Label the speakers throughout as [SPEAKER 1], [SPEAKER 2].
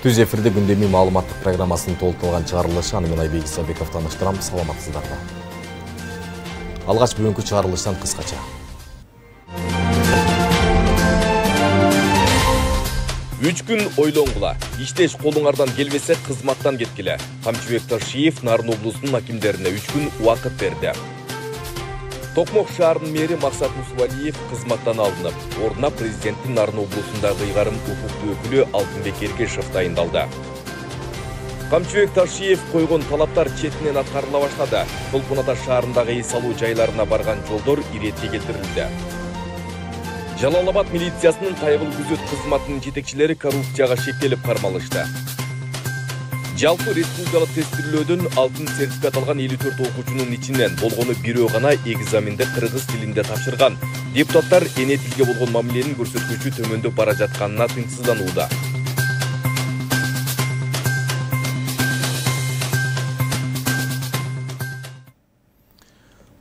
[SPEAKER 1] Түз эфирде күндемий маалыматтык программасынын толтурулган чыгарылышы аны мен Айбек Исабеков тааныштырам. Саламатсыздарбы. Алгач бүгүнкү чыгарылыштан кыскача. Үч күн ойлоңгула. Иштеш колуңардан келбесе кызматтан кеткиле. Камчыбек Ташиев Нарын облусунун акимдерине 3 күн убакыт берди. Токмок шаарынын мэри Максат Мусубалиев кызматтан алынып, ордуна президенттин Нарын облусундагы ыйгарым укуктуу өкүлү Алтынбек Эркешев дайындалды. Камчыбек Ташиев койгон талаптар четинен аткарыла баштады. Толкун Ата шаарындагы эс алуу жайларына барган жолдор иретке келтирилди. Жалал-Абад милициясынын кайгылуу күзөт кызматынын жетекчилери коррупцияга шектелип кармалышты. Жалпы республикалык тестирлөөдөн алтын сертификат алган 54 окуучунун ичинен болгону бирөө гана экзаменди кыргыз тилинде тапшырган. Депутаттар эне тилге болгон мамиленин көрсөткүчү төмөндөп бара жатканына тынчсызданууда.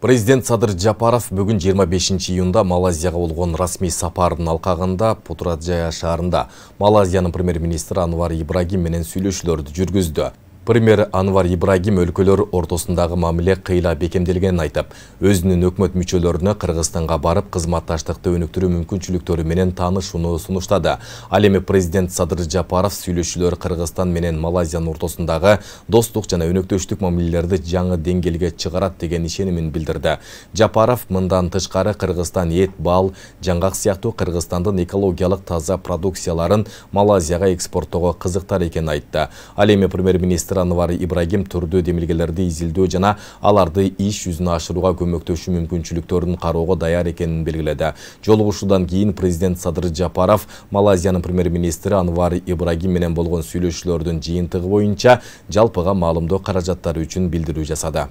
[SPEAKER 1] Президент Садыр Жапаров бүгін 25 июнда Малайзияга болгон расмий сапарынын алкагында Путраджая шаарында Малайзиянын премьер-министри Анвар Ибрагим менен сүйлөшүүлөрдү жүргүздү. Премьер Анвар Ибрагим өлкөлөр ортосундагы мамиле кыйла бекемделгенин айтып, өзүнүн өкмөт мүчөлөрүнө Кыргызстанга барып кызматташтыкты өнүктүрүү мүмкүнчүлүктөрү менен таанышууну сунуштады. Ал эми президент Садыр Жапаров сүйлөшүүлөр Кыргызстан менен Малайзиянын ортосундагы достук жана өнөктөштүк мамилелерди жаңы деңгээлге чыгарат деген ишенимин билдирди. Жапаров мындан тышкары Кыргызстан эт, бал, жаңгак сыяктуу Кыргызстандын экологиялык таза продукцияларын Малайзияга экспорттоого кызыктар экенин айтты. Ал эми премьер-министр Анвар Ибрагим түрдүү демилгелерди изилдөө жана аларды иш жүзүнө ашырууга көмөктөшүү мүмкүнчүлүктөрүн кароого даяр экенин белгиледи. Жолугушуудан кийин президент Садыр Жапаров Малайзиянын премьер-министри Анвар Ибрагим менен болгон сүйлөшүүлөрдүн жыйынтыгы боюнча жалпыга маалымдоо каражаттары үчүн билдирүү жасады.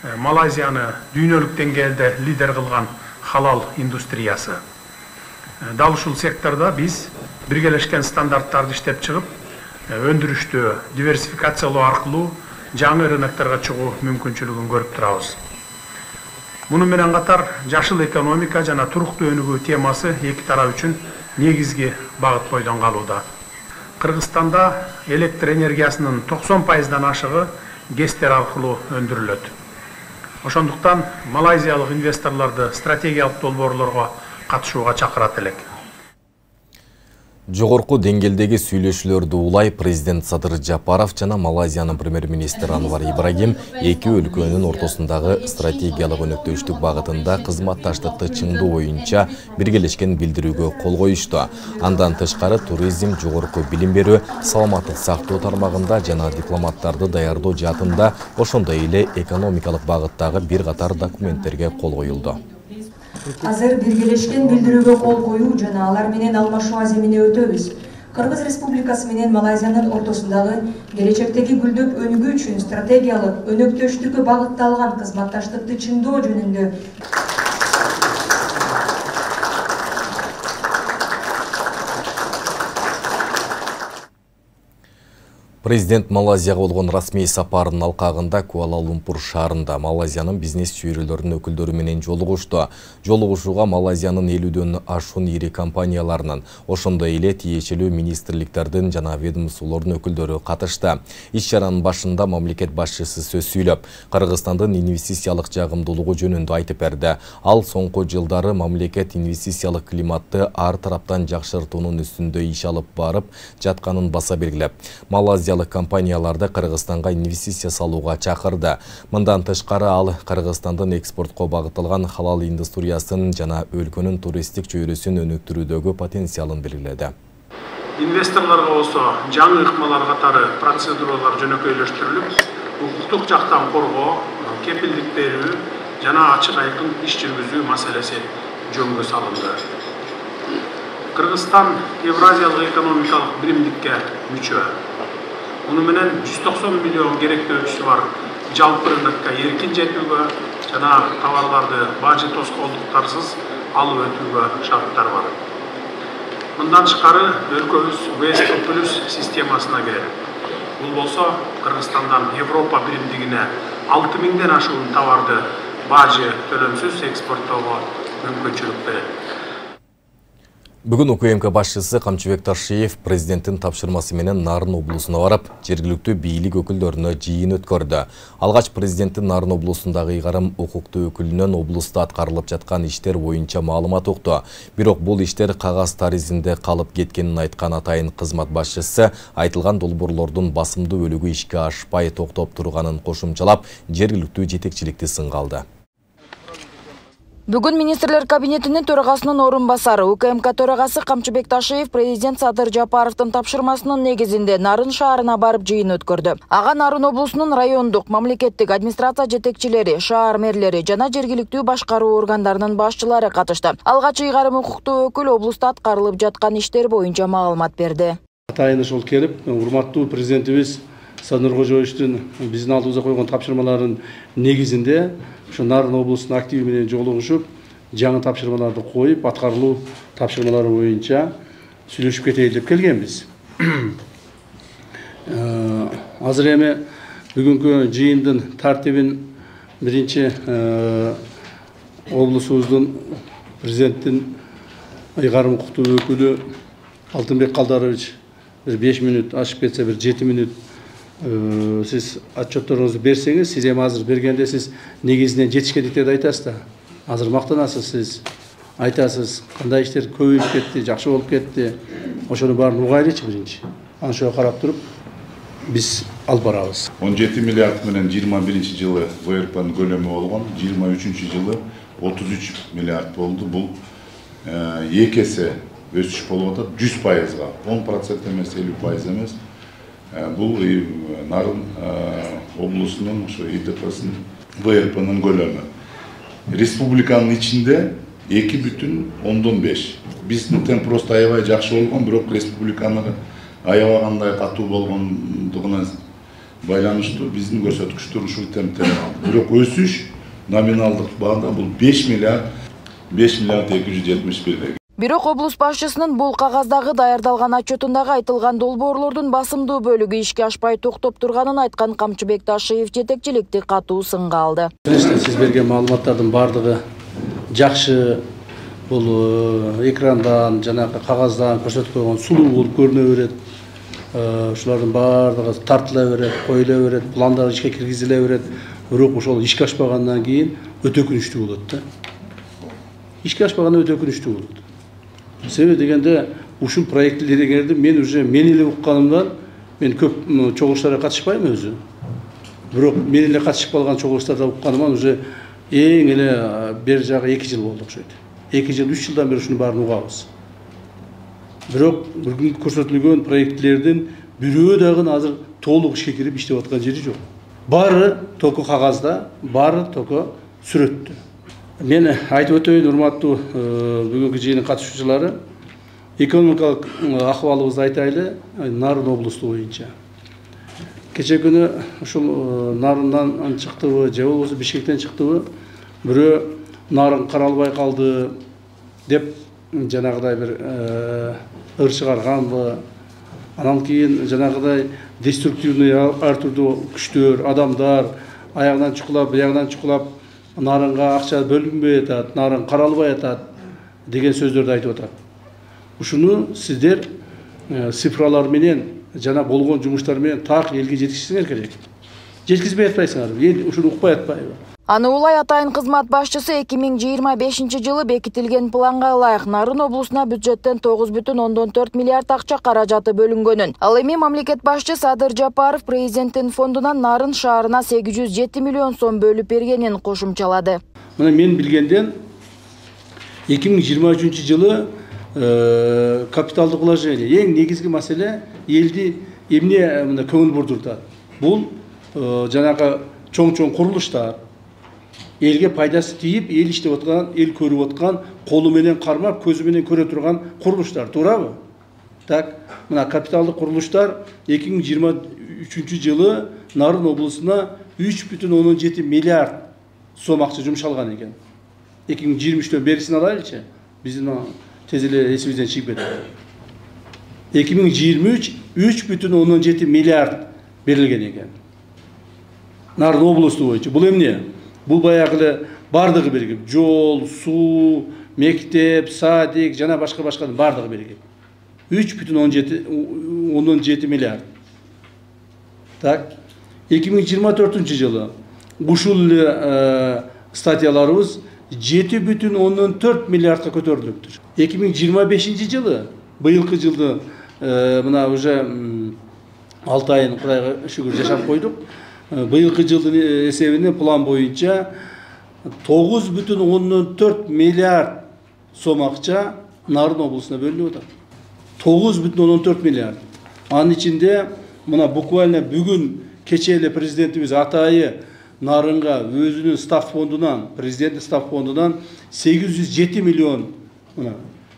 [SPEAKER 2] Малайзияны дүйнөлүк деңгээлде лидер кылган халал индустриясы. Дал ушул секторда биз биргелешкен стандарттарды иштеп чыгып, өндүрүштү диверсификациялоо аркылуу жаңы рынокторго чыгуу мүмкүнчүлүгүн көрүп турабыз. Муну менен катар жашыл экономика жана туруктуу өнүгүү темасы эки тарап үчүн негизги багыт бойдон калууда. Кыргызстанда электр энергиясынын 90%дан ашыгы ГЭСтер аркылуу өндүрүлөт. Ошондуктан малайзиялык инвесторлорду стратегиялык долбоорлорго катышууга чакырат элек.
[SPEAKER 1] Жогорку деңгээлдеги сүйлөшүүлөрдү улай президент Садыр Жапаров жана Малайзиянын премьер-министри Анвар Ибрагим эки өлкөнүн ортосундагы стратегиялык өнөктөштүк багытында кызматташтыкты чыңдоо боюнча биргелешкен билдирүүгө кол коюшту. Андан тышкары туризм, жогорку билим берүү, саламаттык сактоо тармагында жана дипломаттарды даярдоо жаатында, ошондой эле экономикалык багыттагы бир катар документтерге кол коюлду.
[SPEAKER 3] Азыр биргелешкен билдирүүгө кол коюу жана алар менен алмашуу аземине өтөбүз. Кыргыз Республикасы менен Малайзиянын ортосундагы келечектеги гүлдөп өнүгүү үчүн стратегиялык өнөктөштүккө багытталган кызматташтыкты чыңдоо жөнүндө
[SPEAKER 1] Президент Малайзияга болгон расмий сапарынын алкагында Куала-Лумпур шаарында Малайзиянын бизнес чүйрөлөрүнүн өкүлдөрү менен жолугушту. Жолугушууга Малайзиянын 50дөн ашуун ири компанияларынын, ошондой эле тиешелүү министрликтердин жана ведомстволордун өкүлдөрү катышты. Иш-чаранын башында мамлекет башчысы сөз сүйлөп, Кыргызстандын инвестициялык жагымдуулугу жөнүндө айтып берди. Ал соңку жылдары мамлекет инвестициялык климатты ар тараптан жакшыртуунун үстүндө иш алып барып жатканын баса белгилеп, Малайзиялык компанияларды Кыргызстанга инвестиция салууга чакырды. Мындан тышкары ал Кыргызстандын экспортко багытталган халал индустриясын жана өлкөнүн туристтик чөйрөсүн өнүктүрүүдөгү потенциалын белгиледи.
[SPEAKER 2] Инвесторлорго болсо жаңы ыкмалар катары процедуралар жөнөкөйлөштүрүлүп, укуктук жактан коргоо, кепилдик берүү жана ачык айкын иш жүргүзүү маселеси жөнгө салынды. Кыргызстан Евразиялык экономикалык биримдикке мүчө. Муну менен 190 миллион керектөөчүсү бар жалпы рынокко эркин жетүүгө жана товарларды бажы тоскоолдуктарсыз алып өтүүгө шарттар бар. Мындан тышкары өлкөбүз ГЭС+ системасына кирет. Бул болсо Кыргызстандан Европа биримдигине 6000ден ашуун товарды бажы төлөмсүз экспорттоого мүмкүнчүлүк берет.
[SPEAKER 1] Бүгін УКМК башчысы Камчыбек Ташиев президенттин тапшырмасы менен Нарын облусуна барып, жергиликтүү бийлик өкүлдөрүнө жыйын өткөрдү. Алгач президенттин Нарын облусундагы ыйгарым укуктуу өкүлүнөн облуста аткарылып жаткан иштер боюнча маалымат укту. Бирок бул иштер кагаз таризинде калып кеткенин айткан атайын кызмат башчысы айтылган долбоорлордун басымдуу бөлүгү ишке ашпай токтоп турганын кошумчалап, жергиликтүү жетекчиликти сынга алды.
[SPEAKER 4] Бүгін министрлер кабинетінің төрағасының орынбасары УКМК төрағасы Камчыбек Ташиев президент Садыр Жапаровтың тапшырмасының негізінде Нарын шаарына барып жыйын өткөрдү. Ага Нарын облусунун райондук, мамлекеттик администрация жетекчилери, шаар мэрлери жана жергиликтүү башкаруу органдарынын башчылары катышты. Алгач ыйгарым укуктуу өкүл облуста аткарылып жаткан иштер боюнча маалымат берди.
[SPEAKER 5] Атайын ошол келип, урматтуу президентибиз Садыр Кожоевичтин биздин алдыбызга койгон тапшырмаларынын негизинде ошо Нарын облусунун активи менен жолугушуп, жаңы тапшырмаларды коюп, аткарылуу тапшырмалары боюнча сүйлөшүп кетели деп келгенбиз. Азыр эми бүгүнкү жыйындын тартибин биринчи облусубуздун президенттин ыйгарым укуктуу өкүлү Алтынбек Калдарович bir 5 minut ашып кетсе, bir 7 minut siz отчетторуңузду берсеңиз, сиз эми азыр бергенде сиз негизинен жетишкендиктерди айтасыз да. Азыр мактанасыз, сиз айтасыз, кандай иштер көбөйүп кетти, жакшы болуп кетти. Ошону баарын угайлычы биринчи. Аны ошого карап туруп биз алып барабыз.
[SPEAKER 6] 17 миллиард менен 21-жылы ВРПнын көлөмү болгон, 23-жылы 33 миллиард болду. Бул 2 эсе өсүш болуп атат, 100%га, 10% эмес, 50% эмес. Бул Нарын облусунун ошо ИТПсынын ВРПнын көлөмү. Республиканын ичинде 2,5. Биздин темп просто аябай жакшы болгон, бирок республиканы аябагандай катуу болгондугуна байланыштуу биздин көрсөткүчтөр ушул темпте калды. Бирок өсүш номиналдык баада бул 5 миллиард 271.
[SPEAKER 4] Бирок облус башчысынын бул кагаздагы даярдалган отчетундагы айтылган долбоорлордун басымдуу бөлүгү ишке ашпай токтоп турганын айткан Камчыбек Ташиев жетекчиликти катуу сынга алды.
[SPEAKER 5] Сиз берген маалыматтардын бардыгы жакшы, бул экрандан, жанагы кагаздан көрсөтүп койгон сулуу болуп көрүнө берет. Ушулардын бардыгы тартыла берет, коюла берет, пландар ишке киргизиле берет. Бирок ошол ишке ашпагандан кийин өтө өкүнүчтүү болот да. Ишке ашпаганда өтө өкүнүчтүү болот. Себеби дегенде ушул проектлерди мен уже эле укканымдан мен көп чогулуштарга катышпайм өзү. Бирок мен эле катышып калган чогулуштарда укканыман уже эң эле бер жагы 2 жыл болду окшойт. 2 жыл, 3 жылдан бери ушуну баарын угабыз. Бирок бүгүнкү көрсөтүлгөн проектлердин бирөө дагы азыр толук ишке кирип иштеп аткан жери жок. Баары току кагазда, баары току сүрөттө. Мен айтып өтөйүн, урматтуу бүгүнкү жыйындын катышуучулары, экономикалык акыбалыбызды айтайлы Нарын облусу боюнча. Кече күнү ушул Нарындан чыктыбы, же болбосо Бишкектен чыктыбы, бирөө Нарын каралбай калды деп жанагыдай бир ыр чыгарганбы, анан кийин жанагыдай деструктивный ар түрдүү күчтөр, адамдар аягынан чукулап, биягынан чукулап Нарынга акча бөлүнбөй атат, Нарын каралбай атат деген сөздөрдү айтып атат. Ушуну сиздер цифралар менен жана болгон жумуштар менен так элге жеткизсеңер керек. Жеткизбей атпайсыңар, эл ушуну укпай атпайбы?
[SPEAKER 4] Аны улай атайын кызмат башчысы 2025-жылы бекитилген планга ылайык Нарын облусуна бюджеттен 9,4 миллиард акча каражаты бөлүнгөнүн. Ал эми мамлекет башчы Садыр Жапаров президенттин фондунан Нарын шаарына 807 миллион сом бөлүп бергенин кошумчалады.
[SPEAKER 5] Мына мен билгенден 2023-жылы капиталдык вложение эң негизги маселе элди эмне көңүл бурдуртат. Бул жанагы чоң курулуштар, элге пайдасы тийип, эл иштеп аткан, эл көрүп аткан, колу менен кармап, көзү менен көрө турган курулуштар, туурабы? Так, мына капиталдык курулуштар 2023-жылы Нарын облусуна 3,7 миллиард сом акча жумшалган экен. 2023-төн берисин алайлычы, биздин тез эле эсибизден чыгып кетет. 2023 3,7 миллиард берилген экен. Нарын облусу боюнча. Бул эмне? Бул баягы эле бардыгы бергем. Жол, суу, мектеп, садик, жана башка бардыгы берилген. 3,17 миллиард. Так, 2024 жылы ушул статьяларыбыз 7,4 миллиардка көтөрүлүптүр. 2025 жылы, быйылкы жылды мына уже 6 айын Кудайга шүгүр жашап койдук. Быйылкы жылдын эсебинде план боюнча 9,4 миллиард сом акча Нарын облусуна бөлүнүп атат. 9,4 миллиард. Анын ичинде мына буквально бүгүн кече эле президентибиз атайы Нарынга өзүнүн став фондунан, президенттик став фондунан 807 миллион,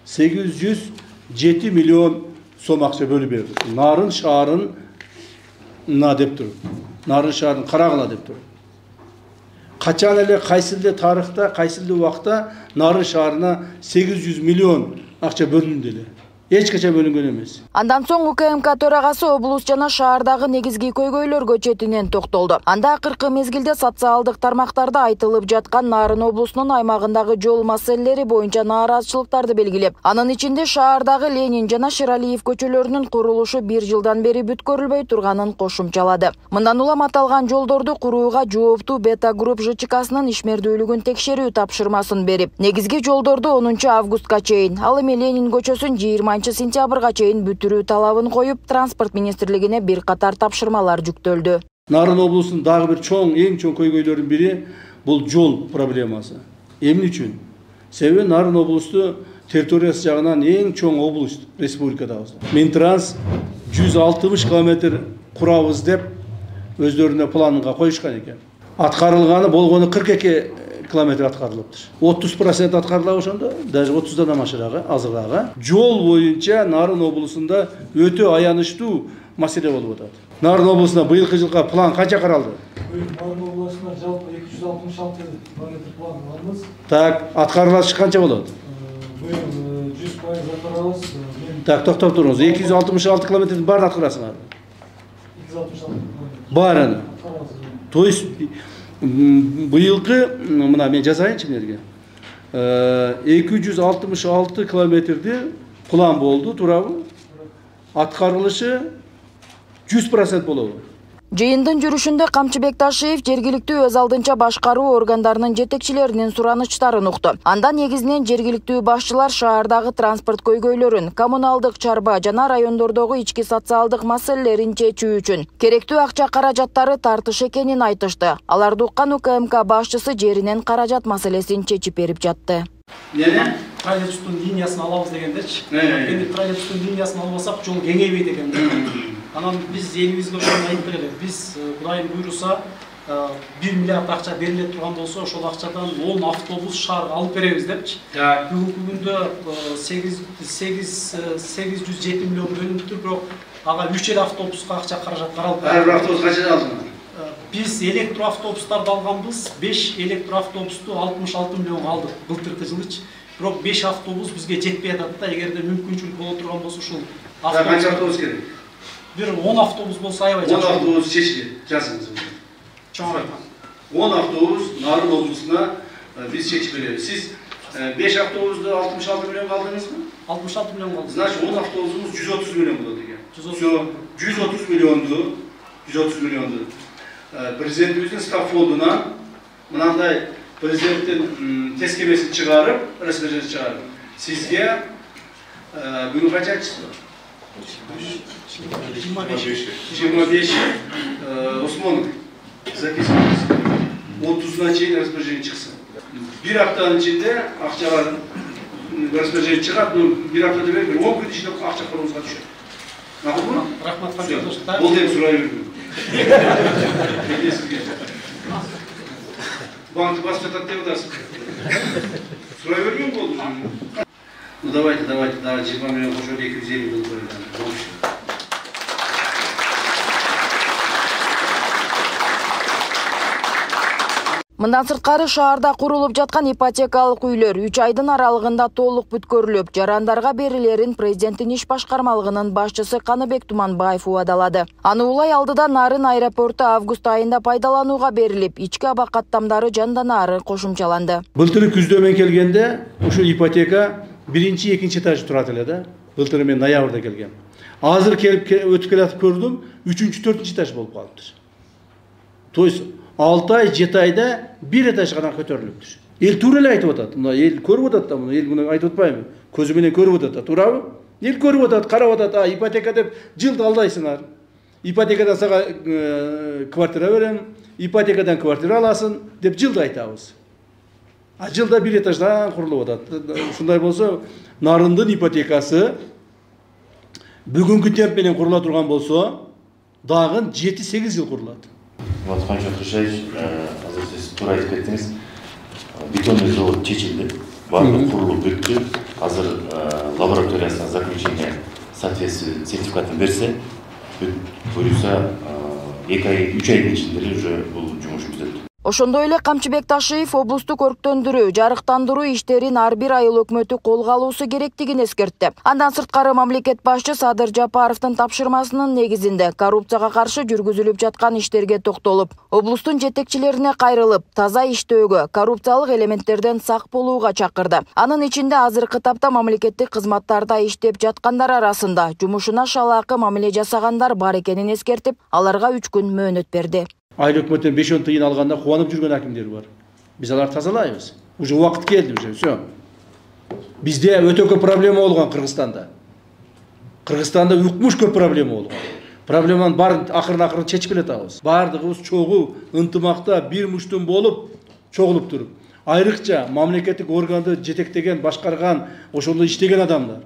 [SPEAKER 5] 807 миллион сом акча бөлүп берди. Нарын шаарына деп туруп. Нарын шаарын карагыла деп туруп. Качан эле кайсылды тарыхта, кайсылды убакта Нарын шаарына 800 миллион акча бөлүндү эле. Эч качан бөлүнгөн эмес.
[SPEAKER 4] Андан соң УКМК төрагасы облус жана шаардагы негизги көйгөйлөргө четинен токтолду. Анда акыркы мезгилде социалдык тармактарда айтылып жаткан Нарын облусунун аймагындагы жол маселелери боюнча нааразычылыктарды белгилеп, анын ичинде шаардагы Ленин жана Шералиев көчөлөрүнүн курулушу 1 жылдан бери бүткөрүлбөй турганын кошумчалады. Мындан улам аталган жолдорду курууга жооптуу Бета Групп ЖЧКсынын ишмердүүлүгүн текшерүү тапшырмасын берип, негизги жолдорду 10 августка чейин, ал эми Ленин көчөсүн 20 сентябрга чейин бүтүрүү талабын коюп, транспорт министрлигине бир катар тапшырмалар жүктөлдү.
[SPEAKER 5] Нарын облусунун дагы бир эң чоң көйгөйлөрүнүн бири бул жол проблемасы. Эмне үчүн? Себеби Нарын облусту территориясы жагынан эң чоң облус республикадабыз. Минтранс 160 км курабыз деп өздөрүнө планга коюшкан экен. Аткарылганы болгону 42 километр аткарылыптыр. 30% аткарыла ошондо, даже 30-дан ашырагы, азырагы. Жол боюнча Нарын облусунда өтө аянычтуу маселе болуп атат. Нарын облусуна быйылкы жылга план канча каралды?
[SPEAKER 7] Нарын облусуна жалпы 266 километр план алабыз.
[SPEAKER 5] Так, аткарылышы канча болот?
[SPEAKER 7] Быйыл 100% аткарабыз.
[SPEAKER 5] Так, токтоп туруңуз. 266 километрдин баарын аткарасыңар.
[SPEAKER 7] 266.
[SPEAKER 5] Баарын. То есть быйылкы мына мен жазайынчы мынерге. 266 километрди план болду, туурабы? Аткарылышы 100% болобу?
[SPEAKER 4] Жыйындын жүрүшүндө Камчыбек Ташиев жергиликтүү өз алдынча башкаруу органдарынын жетекчилеринин суранычтарын укту. Анда негизинен жергиликтүү башчылар шаардагы транспорт көйгөйлөрүн, коммуналдык чарба жана райондордогу ички социалдык маселелерин чечүү үчүн керектүү акча каражаттары тартыш экенин айтышты. Аларды уккан УКМК башчысы жеринен каражат маселесин чечип берип жатты.
[SPEAKER 7] Траектордун линиясын алабыз дегендерчи. Эми траектордун линиясын албасак жол кеңейбейт экен. Анан биз элибизге ошону айттык эле. Биз Кудайым буйруса 1 миллиард акча берилет турган болсо, ошол акчадан 10 автобус шаарга алып беребиз депчи. Бүгүнкү күндө 807 миллион бөлүнүптүр, бирок ага 3 автобуска акча каражат каралып.
[SPEAKER 5] Ар бир автобус канчадан алдыңар?
[SPEAKER 7] Биз электроавтобустарды алганбыз, 5 электроавтобусту 66 миллионго алдык былтыркы жылычы. Бирок 5 автобус бизге жетпей атат да, эгерде мүмкүнчүлүк боло турган болсо ушул
[SPEAKER 5] канча автобус керек?
[SPEAKER 7] Bir 10 автобус болса аябай
[SPEAKER 5] 10 автобус чечилет, жазыңыз.
[SPEAKER 7] Чоң айтам.
[SPEAKER 5] 10 автобус Нарын облусуна биз чечип беребиз. Сиз 5 автобусту 66 миллионго алдыңызбы?
[SPEAKER 7] 66 миллион алды.
[SPEAKER 5] Значит, 10 автобусумуз 130 миллион болот экен.
[SPEAKER 7] 130
[SPEAKER 5] 130 миллионду президентибиздин став фондунан мынандай президенттин тескебесин чыгарып, распоряжение чыгарып, сизге бүгүн канча чыкты? 25 Осмонов записывайтесь. 30'una чейин распоряжение чыксын. Bir haftanın içinde акчалар распоряжение чыгат, bir haftada бербей, 10 күн ичинде акча колубузга түшөт. Макулбу?
[SPEAKER 7] Рахмат.
[SPEAKER 5] Бул деп сурай бербейм. Банкты басып жатат деп атасыз. Сурай бербейм болду. Ну давайте, 20 миллион кошо 250 миллион koyalım.
[SPEAKER 4] Мындан сырткары шаарда курулуп жаткан ипотекалык үйлөр 3 айдын аралыгында толук бүткөрүлүп, жарандарга берилерин президенттин иш башкармалыгынын башчысы Каныбек Туманбаев убадалады. Аны улай алдыда Нарын аэропорту август айында пайдаланууга берилип, ички аба каттамдары жандан ары кошумчаланды.
[SPEAKER 5] Былтыр күздө мен келгенде ушу ипотека 1-2 этаж турат эле да. Былтыр мен ноябрда келгем. Азыр келип өтүп келатып көрдүм, 3-4 этаж болуп калыптыр. То есть 6 ай, 7 айда 1 этаж ғана көтеріліптір. Ел тура эле айтып атат. Мына ел көрүп атат да, мына ел муну айтып атпайбы? Көзү менен көрүп атат, туурабы? Ел көрүп атат, карап атат, ипотека деп жылды алдайсыңар. Ипотекадан сага квартира берем, ипотекадан квартира аласың деп жылды айтабыз. А жылда 1 этаждан курулуп атат. Ушундай болсо, Нарындын ипотекасы бүгүнкү темп менен курула турган болсо, дагы 7-8 жыл курулат.
[SPEAKER 8] Вот, Қаншат Қышаевич, азыр сіз тура айтып кеттіңіз, бетонный завод чечилди, барлығы құрылып бүттү, азыр лабораториясына заключение соответствие сертификатын берсе, буюрса 2 ай, 3 айдын ичинде уже бул жумуш бүтөт.
[SPEAKER 4] Ошондой эле Камчыбек Ташиев облустук өрктөндүрүү, жарыктандыруу иштерин ар бир айыл өкмөтү колго алуусу керектигин эскертти. Андан сырткары мамлекет башчы Садыр Жапаровдун тапшырмасынын негизинде коррупцияга каршы жүргүзүлүп жаткан иштерге токтолуп, облустун жетекчилерине кайрылып, таза иштөөгө, коррупциялык элементтерден сак болууга чакырды. Анын ичинде азыркы тапта мамлекеттик кызматтарда иштеп жаткандар арасында жумушуна шалаакы мамиле жасагандар бар экенин эскертип, аларга 3 күн мөөнөт берди.
[SPEAKER 5] Айыл өкмөттөн 5-10 тыйын алганда кубанып жүргөн акимдер бар. Биз аларды тазалайбыз. Уже убакыт келди, уже всё. Бизде өтө көп проблема болгон Кыргызстанда. Кыргызстанда укмуш көп проблема болгон. Проблеманын баарын акырын чечип келатабыз. Бардыгыбыз чогуу ынтымакта бир муштун болуп, чогулуп туруп, айрыкча мамлекеттик органды жетектеген, башкарган, ошондо иштеген адамдар.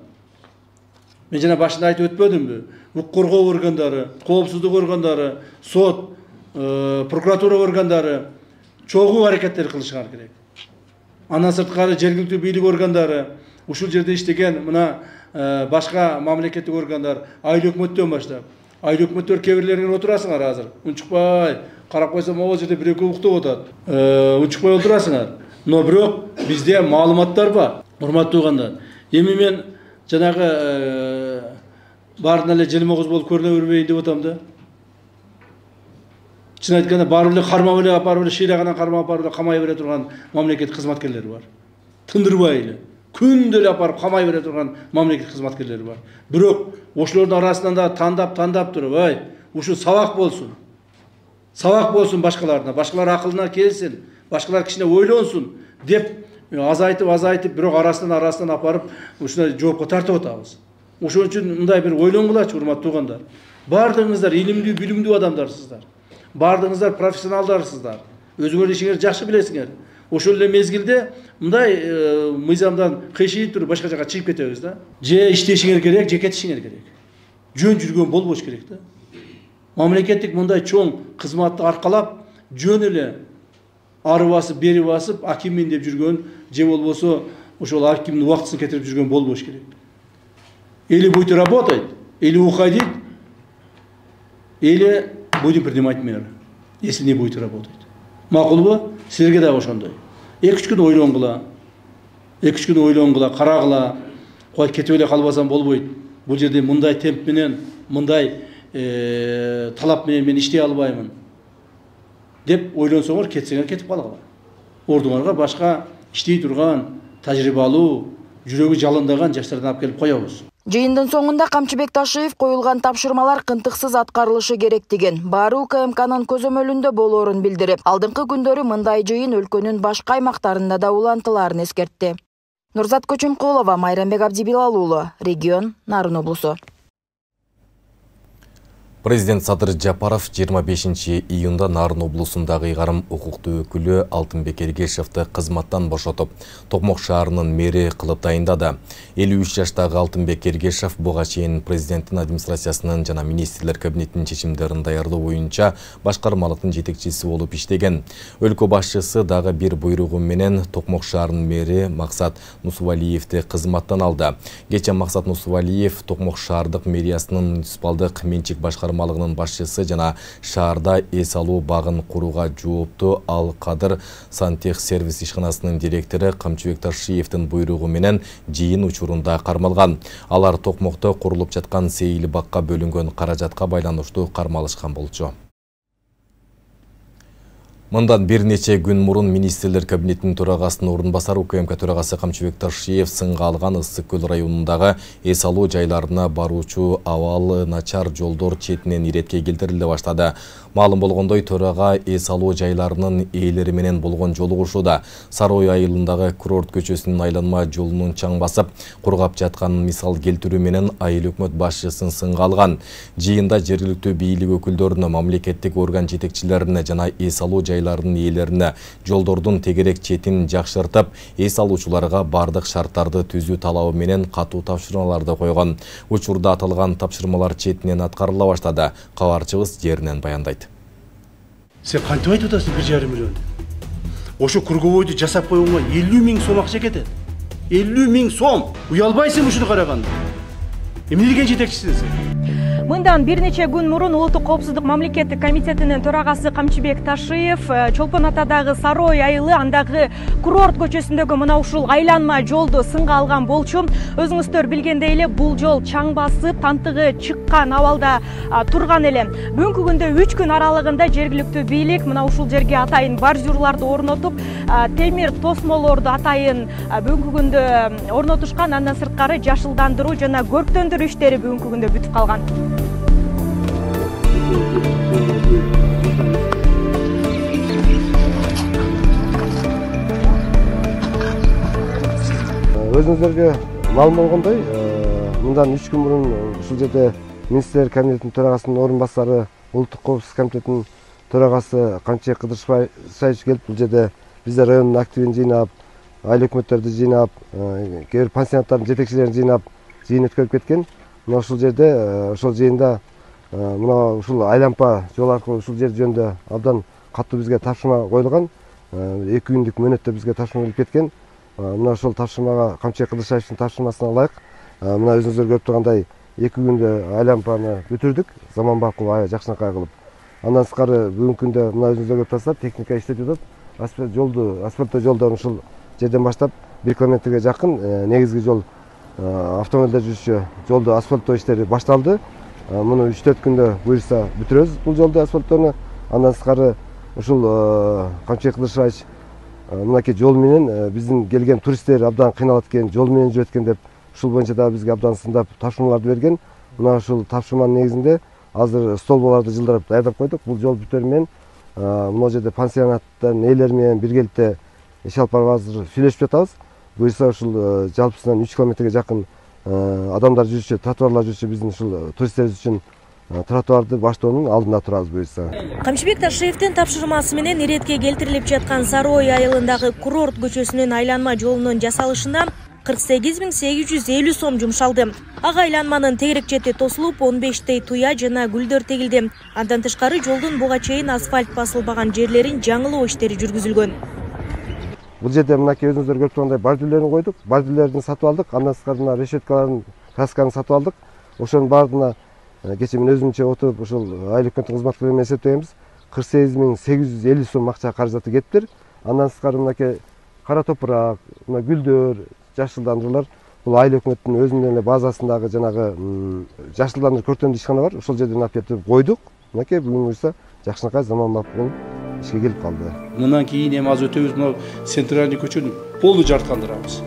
[SPEAKER 5] Мен жана башында айтып өтпөдүмбү? Укук коргоо органдары, коопсуздук органдары, сот, прокуратура органдары чогуу аракеттер кылышыңар керек. Андан сырткары жергиликтүү бийлик органдары, ушул жерде иштеген мына башка мамлекеттик органдар, айыл өкмөттөн баштап. Айыл өкмөттөр кебирлеринен отурасыңар азыр. Унчукпай, карап койсом могул жерде бир-экөө уктап атат. Унчукпай отурасыңар. Но бирок бизде маалыматтар бар. Урматтуу туугандар. Эми мен жанагы баардын эле желмогуз болуп көрүнө бербейин деп атам да. Чын айтканда барып эле кармап эле апарып эле шыйраганан кармап апарып эле камай бере турган мамлекет кызматкерлери бар. Тындырбай эле күндө эле апарып камай бере турган мамлекет кызматкерлери бар. Бирок ошолордун арасынан да тандап туруп, ай, ушу сабак болсун. Сабак болсун башкаларына, башкалар акылына келсин, башкалар кичине ойлонсун деп азайтып, бирок арасынан апарып ушуна жоопко тартып атабыз. Ошон үчүн мындай бир ойлонгулачы, урматтуу туугандар. Бардыгыңыздар илимдүү, билимдүү адамдарсыздар. Бардыгыңыздар профессионалдарсыздар. Өзүңөр ишиңерди жакшы билесиңер. Ошол эле мезгилде мындай мыйзамдан кыйшайып туруп башка жака чыгып кетебиз да. Же иштешиңер керек, же кетишиңер керек. Жөн жүргөн болбош керек да. Мамлекеттик мындай чоң кызматты аркалап, жөн эле ары басып, бери басып, акиммин деп жүргөн, же болбосо ошол акимдин убактысын кетирип жүргөн болбош керек. Или будет работать, или уходить, или будем принимать меры, если не будет работать. Макулбу, силерге да ошондой. 2-3 күн ойлонгула. 2-3 күн ойлонгула, карагыла. Кой кетип эле калбасам болбойт. Бул жерде мындай темп менен, мындай талап менен мен иштей албаймын деп ойлонсоңор, кетсеңер кетип калгыла. Ордуңарга башка иштей турган, тажрыйбалуу, жүрөгү жалындаган жаштардан алып келип коебуз.
[SPEAKER 4] Жыйындын соңунда Камчыбек Ташиев коюлган тапшырмалар кынтыксыз аткарылышы керектигин, баары УКМКнын көзөмөлүндө болоорун билдирип, алдыңкы күндөрү мындай жыйын өлкөнүн башка аймактарында да улантылаарын эскертти. Нурзат Көчүмкулова, Майрамбек Абдибилал уулу, регион, Нарын облусу.
[SPEAKER 1] Президент Садыр Жапаров 25 июнда Нарын облусундагы ыйгарым укуктуу өкүлү Алтынбек Эргешевди кызматтан бошотуп, Токмок шаарынын мэри кылып тайындады. 53 жаштагы Алтынбек Эргешев буга чейин президенттин администрациясынын жана министрлер кабинетинин чечимдерин даярдоо боюнча башкармалыктын жетекчиси болуп иштеген. Өлкө башчысы дагы бир буйругу менен Токмок шаарынын мэри Максат Нусувалиевди кызматтан алды. Кечээ Максат Нусувалиев Токмок шаардык мэриясынын муниципалдык менчик башкармалыгын тармалыгынын башчысы жана шаарда эс алуу багын курууга жооптуу Ал Кадыр Сантех сервис ишканасынын директору Камчыбек Ташиевдин буйругу менен жыйын учурунда кармалган. Алар Токмокто курулуп жаткан сейил бакка бөлүнгөн каражатка байланыштуу кармалышкан болчу. Мындан бир нече күн мурун министрлер кабинетинин төрагасынын орун басары УКМК төрагасы Камчыбек Ташиев сынга алган Ысык көл районундагы эс алуу жайларына баруучу абалы начар жолдор четинен иретке келтириле баштады. Маалым болгондой, төрага эс алуу жайларынын ээлери менен болгон жолугушууда Сары Ой айылындагы курорт көчөсүнүн айланма жолунун чаң басып, кургап жатканын мисал келтирүү менен айыл өкмөт башчысын сынга алган. Жыйында жергиликтүү бийлик өкүлдөрүнө, мамлекеттик орган жетекчилерине жана эс алуу жайларынын ээлерине жолдордун тегерек четин жакшыртып, эс алуучуларга бардык шарттарды түзүү талабы менен катуу тапшырмаларды койгон. Учурда аталган тапшырмалар четинен аткарыла баштады. Кабарчыбыз жеринен баяндайт.
[SPEAKER 9] Сен кантип айтып атасың 1,5 миллион? Ошо кургобойду жасап койгонго 50 000 сом акча кетет. 50 000 сом. Уялбайсың ушуну караганда. Эмне деген жетекчисиң сен?
[SPEAKER 10] Мындан бир нече күн мурун Улуттук коопсуздук мамлекеттик комитетинин төрагасы Камчыбек Ташиев Чолпон Атадагы Сары Ой айылы андагы курорт көчөсүндөгү мына ушул айланма жолду сынга алган болчу. Өзүңүздөр билгендей эле бул жол чаң басып, тантыгы чыккан абалда турган эле. Бүгүнкү күндө 3 күн аралыгында жергиликтүү бийлик мына ушул жерге атайын бордюрларды орнотуп, темир тосмолорду атайын бүгүнкү күндө орнотушкан. Андан сырткары жашылдандыруу жана көрктөндүрүү иштери бүгүнкү күндө бүтүп калган.
[SPEAKER 11] Өзүңүздөргө маалым болгондой, мындан 3 күн мурун ушул жерде министрлер кабинетинин төрагасынын орун басары, Улуттук коопсуздук комитетинин төрагасы Камчыбек Кыдыршаевич келип, бул жерде бизде райондун активин жыйнап, айыл өкмөттөрдү жыйнап, кээ бир пансионаттардын жетекчилерин жыйнап, жыйын өткөрүп кеткен. Мына ушул жерде, ошол жыйында мына ушул айлампа жол аркылуу ушул жер жөнүндө абдан катуу бизге тапшырма коюлган. 2 күндүк мөөнөттө бизге тапшырма келип кеткен. Мына ошол тапшырмага Камчыбек Кыдыршаевичтин тапшырмасына ылайык, мына өзүңүздөр көрүп тургандай 2 күндө айлампаны бүтүрдүк, заманбап кылып, аябай жакшынакай кылып. Андан сырткары бүгүнкү күндө мына өзүңүздөр көрүп турасыздар, техника иштетип атат. Асфальттоо жолдон ушул жерден баштап 1 километрге жакын негизги жол, автомобилдер жүрүшү жолду асфальттоо иштери башталды. Муну 3-4 күндө буюрса бүтүрөбүз бул жолду асфальттоону. Андан сырткары ушул Камчыбек Кыдыршаевич мынакей жол менен биздин келген туристтер абдан кыйналат экен, жол менен жүрөт экен деп ушул боюнча да бизге абдан сындап тапшырмаларды берген. Мына ушул тапшырманын негизинде азыр столболорду жылдырып даярдап койдук. Бул жол бүтөр менен мына жерде пансионаттын ээлери менен биргеликте иш алып барып азыр сүйлөшүп жатабыз. Буюрса ушул жалпысынан 3 километрге жакын адамдар жүрүшү, тротуарлар жүрүшү биздин ушул туристтерибиз үчүн тротуарды баштоонун алдында турабыз буюрса.
[SPEAKER 10] Камчыбек Ташиевдин тапшырмасы менен иретке келтирилип жаткан Сары Ой айылындагы курорт көчөсүнүн айланма жолунун жасалышына 48 850 сом жумшалды. Ага айланманын тегерек чети тосулуп, 15 туя жана гүлдөр тегилди. Андан тышкары жолдун буга чейин асфальт басылбаган жерлерин жаңылоо иштери жүргүзүлгөн.
[SPEAKER 11] Бул жерде мынакей өзүңүздөр көрүп тургандай бордюрлерин койдук. Бордюрлердин сатып алдык. Андан сырткары мына решеткаларын, красканы сатып алдык. Ошонун баардыгына кечээ мен өзүмчө отуруп ушул айыл өкмөттүн кызматкерлери менен эсептегенбиз. 48 850 сом акча каражаты кетиптир. Андан сырткары мынакей кара топурак, мына гүлдөр, жашылдандыруулар бул айыл өкмөттүн өзүнүн эле базасындагы жанагы жашылдандыруу көркөмдүү ишкана бар. Ошол жерден алып кетип койдук. Мынакей бүгүн буюрса жакшынакай заманбап болуп ишке келип калды.
[SPEAKER 5] Мындан кийин эми аз өтөбүз, мына центральный көчөнү полный жарыктандырабыз.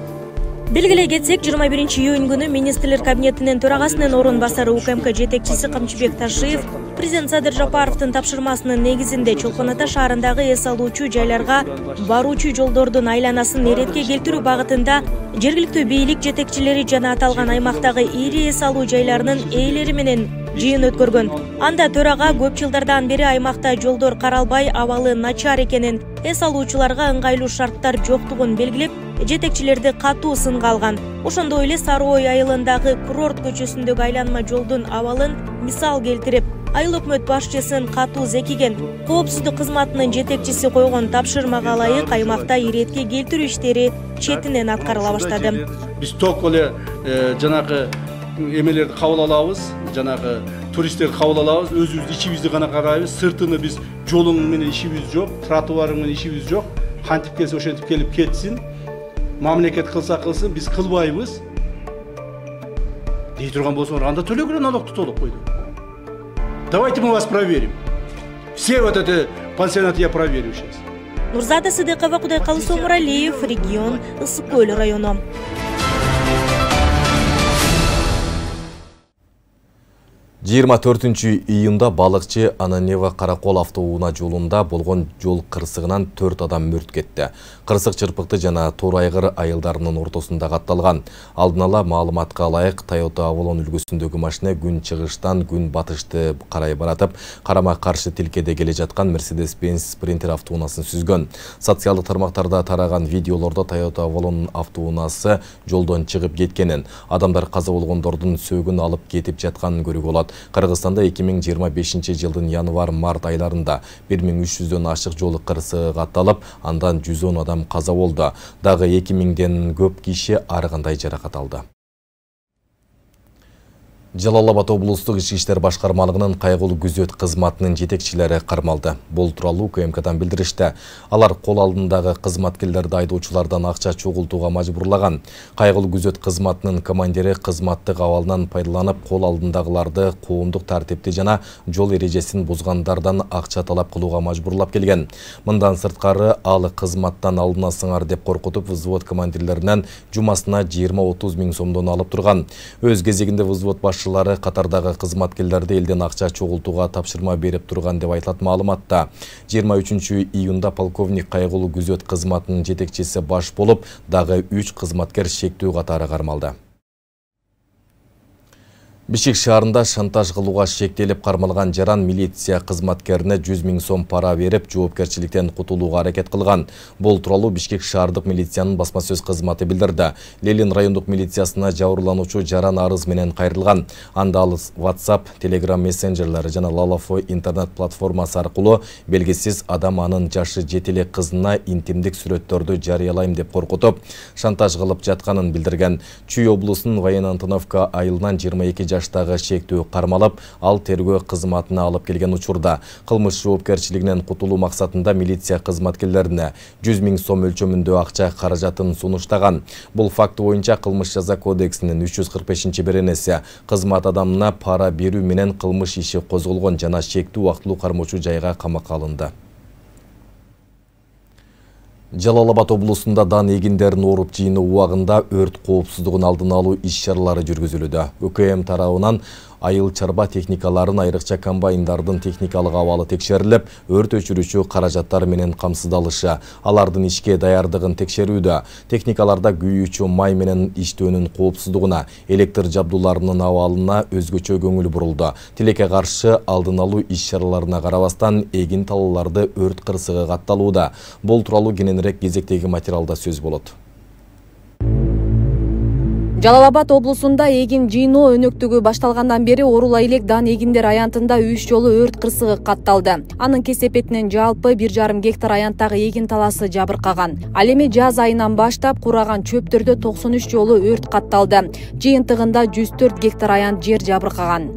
[SPEAKER 10] Белгилей кетсек, 21 июнь күнү министрлер кабинетинин төрагасынын орун басары УКМК жетекчиси Камчыбек Ташиев президент Садыр Жапаровдун тапшырмасынын негизинде Чолпон Ата шаарындагы эс алуучу жайларга баруучу жолдордун айланасын эретке келтирүү багытында жергиликтүү бийлик жетекчилери жана аталган аймактагы ири эс алуу жайларынын ээлери менен жыйын өткөргөн. Анда төрага көп жылдардан бери аймакта жолдор каралбай, абалы начар экенин, эс алуучуларга ыңгайлуу шарттар жоктугун белгилеп, жетекчилерди катуу сынга алган. Ошондой эле Сары Ой айылындагы курорт көчөсүндөгү айланма жолдун абалын мисал келтирип, айыл өкмөт башчысын катуу зекиген. Коопсуздук кызматынын жетекчиси койгон тапшырмага ылайык аймакта иретке келтирүү иштери четинен аткарыла баштады.
[SPEAKER 5] Биз ток эле жанагы эмелерди кабыл алабыз, жанагы
[SPEAKER 9] туристтерди кабыл алабыз, өзүбүз ичибизди гана карайбыз, сыртыны биз жолуң менен ишибиз жок, тротуарың менен ишибиз жок. Кантип келсе ошентип келип кетсин. Мамлекет кылса кылсын, биз кылбайбыз. Дей турган болсоңор, анда төлөгүлө налогду толук койду. Давайте мы вас проверим. Все вот это пансионаты я проверю сейчас.
[SPEAKER 10] Нурзада Сыдыкова, Кудайкалы Сомуралиев, регион Ысык-Көл району.
[SPEAKER 1] 24 июнда балыкчы Ананева Каракол автоунаа жолунда болгон жол кырсыгынан 4 адам мөрт кетти. Кырсык чырпыкты жана тор айгыр айылдарынын ортосунда катталган. Алдын ала маалыматка ылайык Toyota Avalon үлгүсүндөгү машина күн чыгыштан күн батышты карай баратып, карама каршы тилкеде келе жаткан Mercedes-Benz Sprinter автоунаасын сүзгөн. Социалдык тармактарда тараган видеолордо Toyota Avalon автоунаасы жолдон чыгып кеткенин, адамдар каза болгондордун сөөгүн алып кетип жатканын көрүүгө болот. Кыргызстанда 2025 жылдын январ-март айларында 1300дөн ашык жол кырсыгы катталып, андан 110 адам каза болду. Дагы 2000ден көп киши ар кандай жаракат алды. Жалал-Абад облустук ички иштер башкармалыгынын кайгылуу күзөт кызматынын жетекчилери кармалды. Бул тууралуу УКМКдан билдиришти. Алар кол алдындагы кызматкерлерди айдоочулардан акча чогултууга мажбурлаган. Кайгылуу күзөт кызматынын командири кызматтык абалынан пайдаланып, кол алдындагыларды коомдук тартипти жана жол эрежесин бузгандардан акча талап кылууга мажбурлап келген. Мындан сырткары ал кызматтан алынасыңар деп коркутуп, взвод командирлеринен жумасына 20-30 миң сомдон алып турган. Өз кезегинде взвод башчылары катардагы кызматкерлерди элден акча чогултууга тапшырма берип турган деп айтылат маалыматта. 23 июнда полковник кайгылуу күзөт кызматынын жетекчиси баш болуп, дагы 3 кызматкер шектүү катары кармалды. Бишкек шаарында шантаж кылууга шектелип кармалган жаран милиция кызматкерине 100 миң сом пара берип, жоопкерчиликтен кутулууга аракет кылган. Бул тууралуу Бишкек шаардык милициянын басма сөз кызматы билдирди. Ленин райондук милициясына жабырлануучу жаран арыз менен кайрылган. Анда ал WhatsApp, Telegram мессенджерлери жана Lalafo интернет платформасы аркылуу белгисиз адам анын жашы 7 эле кызына интимдик сүрөттөрдү жарыялайм деп коркутуп, шантаж кылып жатканын билдирген. Чүй облусунун Военно-Антоновка айылынан 22 жаштагы шектүү кармалып, ал тергөө кызматына алып келген учурда кылмыш жоопкерчилигинен кутулуу максатында милиция кызматкерлерине 100 миң сом өлчөмүндө акча каражатын сунуштаган. Бул факты боюнча кылмыш жаза кодексинин 345-беренеси кызмат адамына пара берүү менен кылмыш иши козголгон жана шектүү убактылуу кармоочу жайга камакка алынды. Жалал-Абад облусунда дан эгиндерин оруп жыйноо убагында өрт коопсуздугун алдын алуу иш-чаралары жүргүзүлүүдө. УКМ тарабынан айыл чарба техникаларын, айрыкча комбайндардын техникалык абалы текшерилип, өрт өчүрүүчү каражаттар менен камсыздалышы, алардын ишке даярдыгын текшерүүдө, техникаларда күйүүчү май менен иштөөнүн коопсуздугуна, электр жабдууларынын абалына өзгөчө көңүл бурулду. Тилекке каршы алдын алуу иш-чараларына карабастан эгин талааларды өрт кырсыгы катталууда. Бул тууралуу кененирээк кезектеги материалда сөз болот.
[SPEAKER 12] Жалал-Абад облусунда эгин жыйноо өнөктүгү башталгандан бери Орула элек дан эгиндер аянтында 3 жолу өрт кырсыгы катталды. Анын кесепетинен жалпы 1,5 гектар аянттагы эгин таласы жабыркаган. Ал эми жаз айынан баштап кураган чөптөрдө 93 жолу өрт катталды. Жыйынтыгында 104 гектар аянт жер жабыркаган.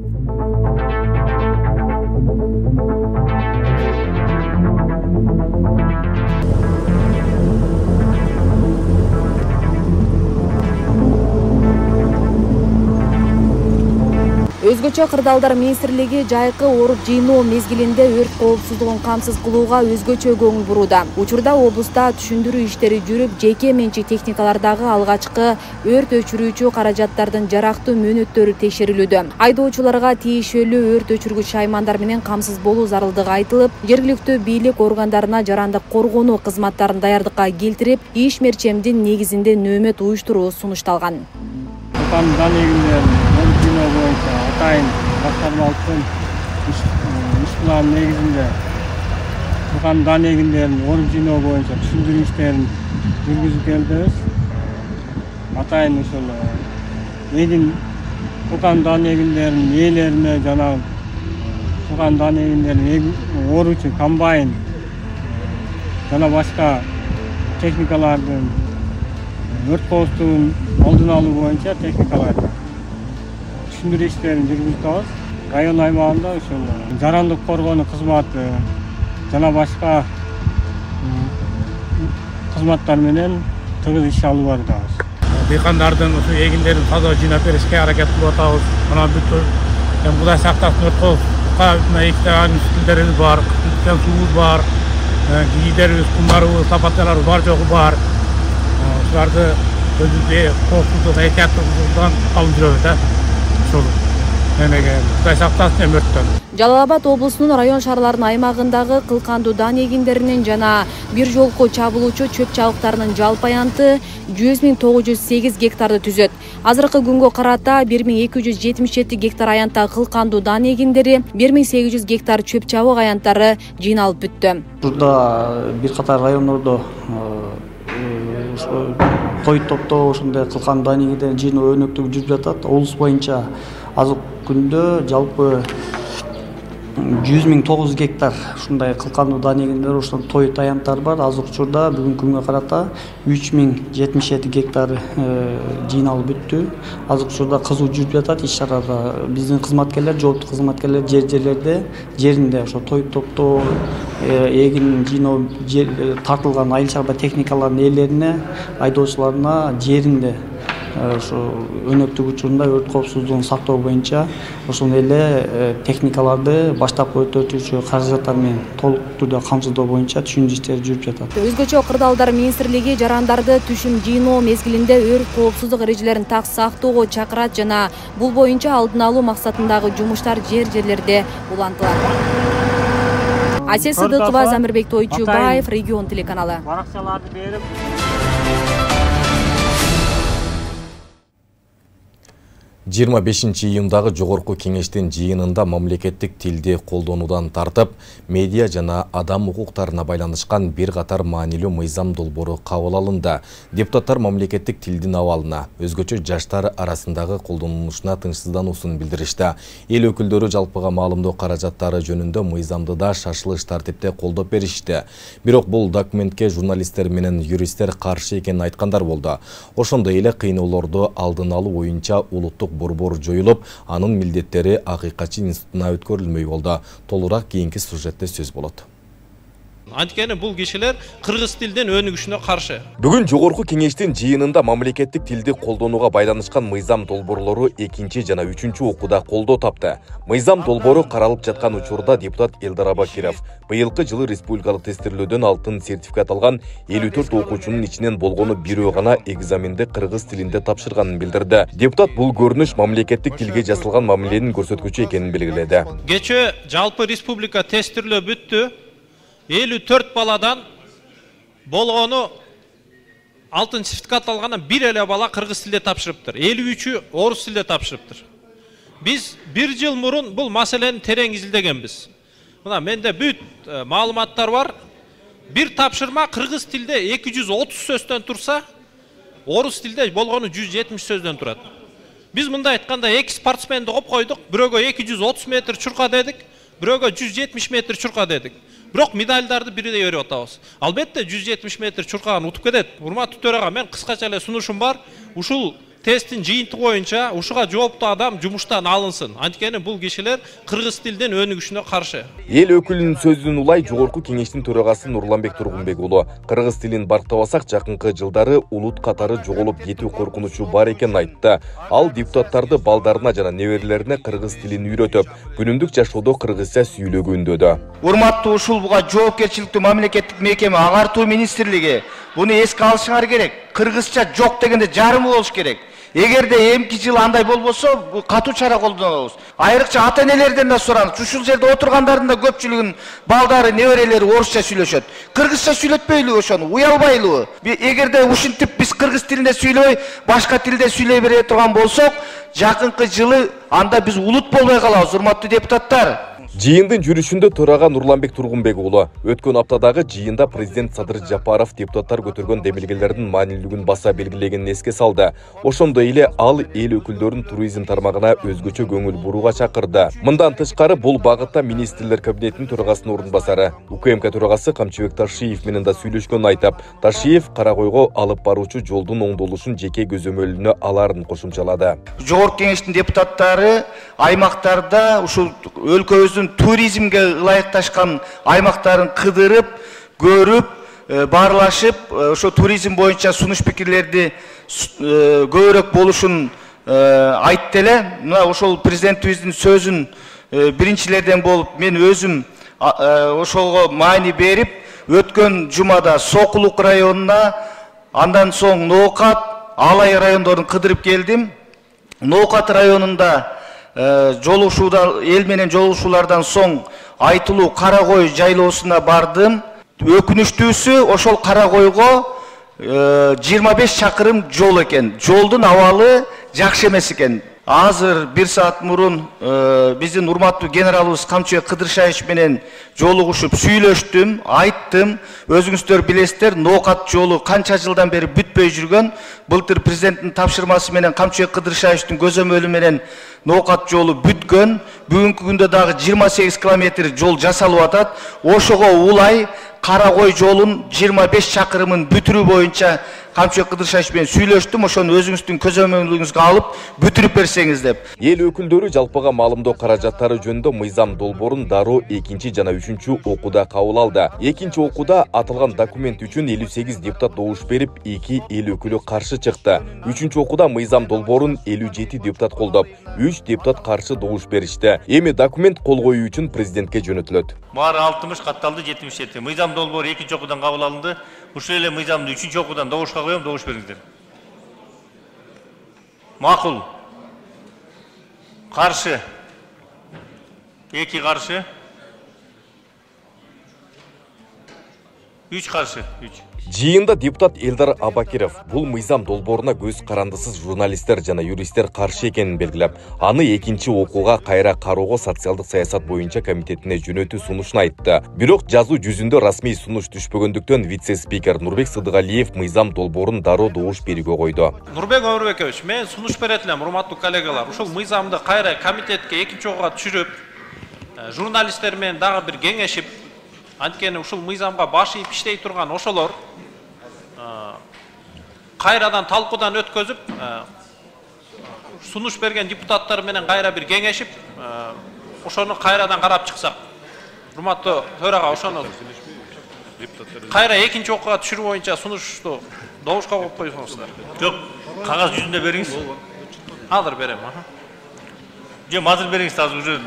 [SPEAKER 12] Өзгөчө кырдаалдар министрлиги жайкы оруп жыйноо мезгилинде өрт коопсуздугун камсыз кылууга өзгөчө көңүл бурууда. Учурда облуста түшүндүрүү иштери жүрүп, жеке менчик техникалардагы алгачкы өрт өчүрүүчү каражаттардын жарактуу мөөнөттөрү текшерилүүдө. Айдоочуларга тиешелүү өрт өчүргүч аймандар менен камсыз болуу зарылдыгы айтылып, жергиликтүү бийлик органдарына жарандык коргонуу кызматтарын даярдыкка келтирип, иш мерчемдин негизинде нөөмөт уюштуруу сунушталган.
[SPEAKER 13] Атайын басқармалықтың іс планы негізінде бұған дан егіндерін оруп жиноо боюнча түшүндүрүү иштерин жүргүзүп келдибиз. Атайын ошол эгин тукан дан эгиндеринин ээлерине жана тукан дан эгиндерин оруучу комбайн жана башка техникалардын өрт коопсуздугун алдын алуу боюнча техникалар түшүндүрүү иштерин жүргүзүп атабыз. район аймағында ушул жарандык коргонуу кызматы жана башка кызматтар менен тыгыз иш алып барабыз.
[SPEAKER 2] Дыйкандардын ушу эгиндерин таза жыйнап беришке аракет кылып атабыз. Мына бүт Кудай сактасын өрткө мына үстүлдөрүбүз бар, күткен суубуз бар, кийдерибиз, кумдарыбыз, сапаттарыбыз бар жогу бар. Ушуларды өзүбүзгө коопсуздук, эhtiyаттуулуктан алып жүрөбүз да. Ушул Кудай сактасын өрттөн.
[SPEAKER 12] Жалал-Абад облусунун район шаарларынын аймагындагы кылкандуу дан эгиндеринин жана бир жолку чабылуучу чөп чабыктарынын жалпы аянты 100.908 гектарды түзөт. Азыркы күнгө карата 1277 гектар аянта кылкандуу дан эгиндери, 1800 гектар чөп чабык аянттары жыйналып бүттү.
[SPEAKER 14] Burada bir qatar rayonlarda той топтоо ошондой кылкандуу дан эгиндерин жыйноо өнөктүгү жүрүп жатат. Облус боюнча азыркы күндө жалпы 100.900 гектар ушундай кылкандуу дан эгиндер ошол той таянттар бар. Азыркы учурда бүгүнкү күнгө карата 3077 гектар жыйналып бүттү. Азыркы учурда кызуу жүрүп жатат иш-чарада. Биздин кызматкерлер, жооптуу кызматкерлер жерлерде, жеринде ошо той топтоо, эгин жыйноо тартылган айыл чарба техникалардын ээлерине, айдоочуларына жеринде ошо өнөктүк учурунда өрт коопсуздугун сактоо боюнча ошол эле техникаларды баштапкы өтөтүүчү каражаттар менен толук түрдө камсыздоо боюнча түшүндүрүү иштери жүрүп жатат.
[SPEAKER 12] Өзгөчө Кырдаалдар министрлиги жарандарды түшүм жыйноо мезгилинде өрт коопсуздук эрежелерин так сактоого чакырат жана бул боюнча алдын алуу максатындагы жумуштар жерлерде улантылат. Асия Сыдыкова, Замирбек Тойчубаев, Регион телеканалы.
[SPEAKER 13] Баракчаларды берип
[SPEAKER 1] 25 июндагы жогорку кеңештин жыйынында мамлекеттик тилди колдонуудан тартып, медиа жана адам укуктарына байланышкан бир катар маанилүү мыйзам долбоору кабыл алынды. Депутаттар мамлекеттик тилдин абалына, өзгөчө жаштар арасындагы колдонулушуна тынчсыздануусун билдиришти. Эл өкүлдөрү жалпыга маалымдоо каражаттары жөнүндө мыйзамды да шашылыш тартипте колдоп беришти. Бирок бул документке журналисттер менен юристтер каршы экенин айткандар болду. Ошондой эле кыйноолорду алдын алуу боюнча улуттук борбор жоюлуп, анын милдеттери акыйкатчы институтуна өткөрүлмөй болду. Толураак кийинки сюжетте сөз болот.
[SPEAKER 15] Анткени бул кишилер кыргыз тилдин өнүгүшүнө каршы.
[SPEAKER 1] Бүгүн жогорку кеңештин жыйынында мамлекеттик тилди колдонууга байланышкан мыйзам долбоорлору 2 жана 3 окууда колдоо тапты. Мыйзам долбоору каралып жаткан учурда депутат Элдар Абакиров быйылкы жылы республикалык тестирлөөдөн алтын сертификат алган 54 окуучунун ичинен болгону бирөө гана экзаменди кыргыз тилинде тапшырганын билдирди. Депутат бул көрүнүш мамлекеттик тилге жасалган мамиленин көрсөткүчү экенин белгиледи.
[SPEAKER 15] Кече жалпы республика тестирлөө бүттү. 54 баладан болгону алтын сертификат алгандан бир эле бала кыргыз тилде тапшырыптыр. 53-ü орус тилде тапшырыптыр. Биз бир жыл мурун бул маселени терең изилдегенбиз. Мына менде бүт маалыматтар бар. Бир тапшырма кыргыз тилде 230 сөздөн турса, орус тилде болгону 170 сөздөн турат. Биз мында айтканда эки спортсменди коп койдук. Бирөөгө 230 метр чурка дедик, бирөөгө 170 метр чурка дедик. Бирок медальдарды бирдей берип атабыз. Албетте 170 метр чуркаган утуп кетет. Урматтуу төрага, мен кыскача эле сунушум бар. Ушул тесттин жыйынтыгы боюнча ушуга жооптуу адам жумуштан алынсын. Анткени бул кишилер кыргыз тилдин өнүгүшүнө каршы.
[SPEAKER 1] Эл өкүлүнүн сөзүн улай жогорку кеңештин төрагасы Нурланбек Тургунбек уулу кыргыз тилин барктабасак жакынкы жылдары улут катары жоголуп кетүү коркунучу бар экенин айтты. Ал депутаттарды балдарына жана неберелерине кыргыз тилин үйрөтүп, күнүмдүк жашоодо кыргызча сүйлөгө үндөдү.
[SPEAKER 16] Урматтуу ушул буга жоопкерчиликтүү мамлекеттик мекеме агартуу министрлиги буну эске алышыңар керек. Кыргызча жок дегенде жарымы болуш керек. Эгерде эмки жыл андай болбосо, катуу чара колдонобуз. Айрыкча ата-энелерден да сураңыз. Ушул жерде отургандардын да көпчүлүгүнүн балдары, неберелери орусча сүйлөшөт. Кыргызча сүйлөтпөйлүбү ошону, уялбайлыбы? Эгерде ушинтип биз кыргыз тилинде сүйлөбөй, башка тилде сүйлөй бере турган болсок, жакынкы жылы анда биз улут болбой калабыз, урматтуу депутаттар.
[SPEAKER 1] Жыйындын жүрүшүндө төрага Нурланбек Тургунбек уулу өткөн аптадагы жыйында президент Садыр Жапаров депутаттар көтөргөн демилгелердин маанилүүлүгүн баса белгилегенин эске салды. Ошондой эле ал эл өкүлдөрүн туризм тармагына өзгөчө көңүл бурууга чакырды. Мындан тышкары бул багытта министрлер кабинетинин төрагасынын орун басары УКМК төрагасы Камчыбек Ташиев менен да сүйлөшкөнүн айтып, Ташиев Каракойго алып баруучу жолдун оңдолушун жеке көзөмөлүнө аларын кошумчалады.
[SPEAKER 16] Жогорку кеңештин депутаттары аймактарда ушул өлкөбүздүн туризмге ылайыкташкан аймактарын кыдырып, көрүп, баарлашып, ошо туризм боюнча сунуш пикирлерди көбүрөөк болушун айтты эле. Мына ошол президентибиздин сөзүн биринчилерден болуп мен өзүм ошолго маани берип, өткөн жумада Сокулук районуна, андан соң Ноокат, Алай райондорун кыдырып келдим. Ноокат районунда эл менен жолугушуулардан соң айтылуу Каракой жайлоосуна бардым. Өкүнүчтүүсү ошол Каракойго 25 чакырым жол экен. Жолдун абалы жакшы эмес экен. Азыр 1 саат мурун биздин урматтуу генералыбыз Камчыбек Кыдыршаевич менен жолугушуп сүйлөштүм, айттым. Өзүңүздөр билесиздер, Ноокат жолу канча жылдан бери бүтпөй жүргөн. Былтыр президенттин тапшырмасы менен Камчыбек Кыдыршаевичтин көзөмөлү менен Ноокат жолу бүткөн. Бүгүнкү күндө дагы 28 километр жол жасалып атат. Ошого улай Каракой жолун 25 чакырымын бүтүрүү боюнча Камчыбек Кыдыршаевич менен сүйлөштүм. Ошону өзүңүздүн көзөмөлүңүзгө алып бүтүрүп берсеңиз деп.
[SPEAKER 1] Эл өкүлдөрү жалпыга маалымдоо каражаттары жөнүндө мыйзам долбоорун дароо 2 жана 3 окууда кабыл алды. 2 окууда атылган документ үчүн 58 депутат добуш берип, 2 эл өкүлү каршы чыкты. 3 окууда мыйзам долбоорун 57 депутат колдоп, 3 депутат каршы добуш беришти. Эми документ кол коюу үчүн президентке жөнөтүлөт.
[SPEAKER 17] Баары 60 катталды, 77. Мыйзам долбоору 2 окуудан кабыл алынды. Ушул эле мыйзамды 3 окуудан добушка коем, добуш бериңиздер. Макул. Каршы. 2 каршы. 3 каршы. 3.
[SPEAKER 1] Жыйында депутат Элдар Абакиров бул мыйзам долбооруна көз карандысыз журналисттер жана юристтер каршы экенин белгилеп, аны 2 окууга кайра кароого социалдык саясат боюнча комитетине жөнөтүү сунушун айтты. Бирок жазуу жүзүндө расмий сунуш түшпөгөндүктөн вице-спикер Нурбек Сыдыгалиев мыйзам долбоорун дароо добуш берүүгө койду.
[SPEAKER 15] Нурбек Өмүрбекович, мен сунуш берет элем, урматтуу коллегалар. Ушул мыйзамды кайра комитетке 2 окууга түшүрүп, журналисттер менен дагы бир кеңешип, анткени ушул мыйзамга баш ийип иштей турган ошолор кайрадан талкуудан өткөзүп, сунуш берген депутаттар менен кайра бир кеңешип, ошону кайрадан карап чыксак. Урматтуу төрага, ошону кайра 2 окууга түшүрүү боюнча сунушту добушка коюп койсоңуздар.
[SPEAKER 17] Жок, кагаз жүзүндө бериңиз.
[SPEAKER 15] Азыр берем.
[SPEAKER 17] Жок, азыр бериңиз, азыр уже